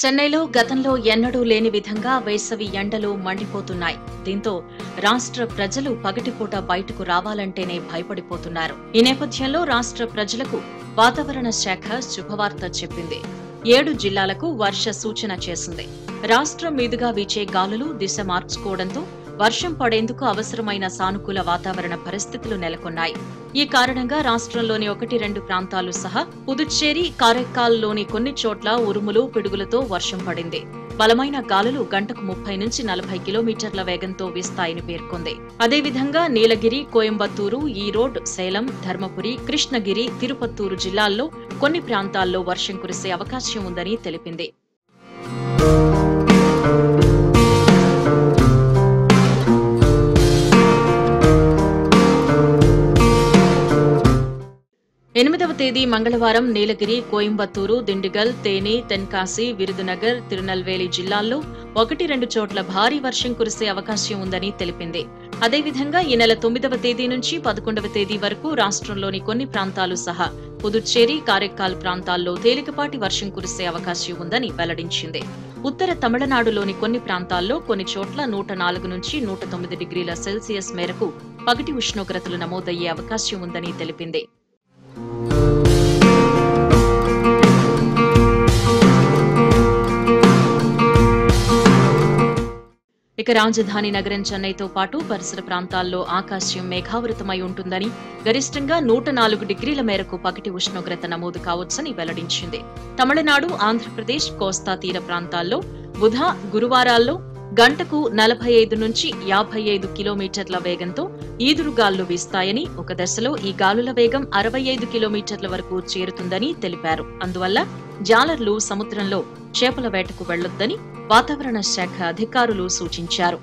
చెన్నైలో గతంలో ఎన్నడూ లేని విధంగా వేసవి ఎండలు మండిపోతున్నాయి. దీంతో రాష్ట్ర ప్రజలు పగటిపూట బయటకు రావాలంటేనే భయపడిపోతున్నారు. ఈ నేపథ్యంలో రాష్ట్ర ప్రజలకు వాతావరణ శాఖ శుభవార్త చెప్పింది. 7 జిల్లాలకు వర్ష సూచన చేసింది. రాష్ట్రం మీదుగా వీచే గాలులు దిశ మార్చుకోవడంతో వర్షం పడేందుకు అవసరమైన సానుకూల వాతావరణ పరిస్థితులు నెలకొన్నాయి. ఈ కారణంగా రాష్ట్రంలోని 1-2 ప్రాంతాలు సహా పుదుచ్చేరి, కారైక్కాల్లోని కొన్ని చోట్ల ఉరుములు, పిడుగులతో వర్షం పడింది. బలమైన గాలులు గంటకు 30 నుంచి 40 కిలోమీటర్ల వేగంతో వీస్తాయని పేర్కొంది. అదేవిధంగా నీలగిరి, కోయంబత్తూరు, ఈరోడ్, సేలం, ధర్మపురి, కృష్ణగిరి, తిరుపత్తూరు జిల్లాల్లో కొన్ని ప్రాంతాల్లో వర్షం కురిసే అవకాశం ఉందని తెలిపింది. ఎనిమిదవ తేదీ మంగళవారం నీలగిరి, కోయంబత్తూరు, దిండిగల్, తేని, తెన్కాసి, విరుదునగర్, తిరునల్వేలి జిల్లాల్లో 1-2 చోట్ల భారీ వర్షం కురిసే అవకాశం ఉందని తెలిపింది. అదేవిధంగా ఈ నెల 9వ తేదీ నుంచి 11వ తేదీ వరకు రాష్ట్రంలోని కొన్ని ప్రాంతాలు సహా పుదుచ్చేరి, కారైక్కాల్ ప్రాంతాల్లో తేలికపాటి వర్షం కురిసే అవకాశం ఉందని వెల్లడించింది. ఉత్తర తమిళనాడులోని కొన్ని ప్రాంతాల్లో కొన్ని చోట్ల 104 నుంచి 109 డిగ్రీల సెల్సియస్ మేరకు పగటి ఉష్ణోగ్రతలు నమోదయ్యే అవకాశం ఉందని తెలిపింది. ఇక రాజధాని నగరం చెన్నైతో పాటు పరిసర ప్రాంతాల్లో ఆకాశం మేఘావృతమై ఉంటుందని, గరిష్టంగా 104 డిగ్రీల మేరకు పగటి ఉష్ణోగ్రత నమోదు కావచ్చని వెల్లడించింది. తమిళనాడు, ఆంధ్రప్రదేశ్, కోస్తా తీర ప్రాంతాల్లో బుధ, గురువారాల్లో గంటకు 45 నుంచి 55 కిలోమీటర్ల వేగంతో ఈదురుగాలు వీస్తాయని, ఒక దశలో ఈ గాలుల వేగం 65 కిలోమీటర్ల వరకు చేరుతుందని తెలిపారు. అందువల్ల జాలర్లు సముద్రంలో చేపల వేటకు వెళ్లొద్దని వాతావరణ శాఖ అధికారులు సూచించారు.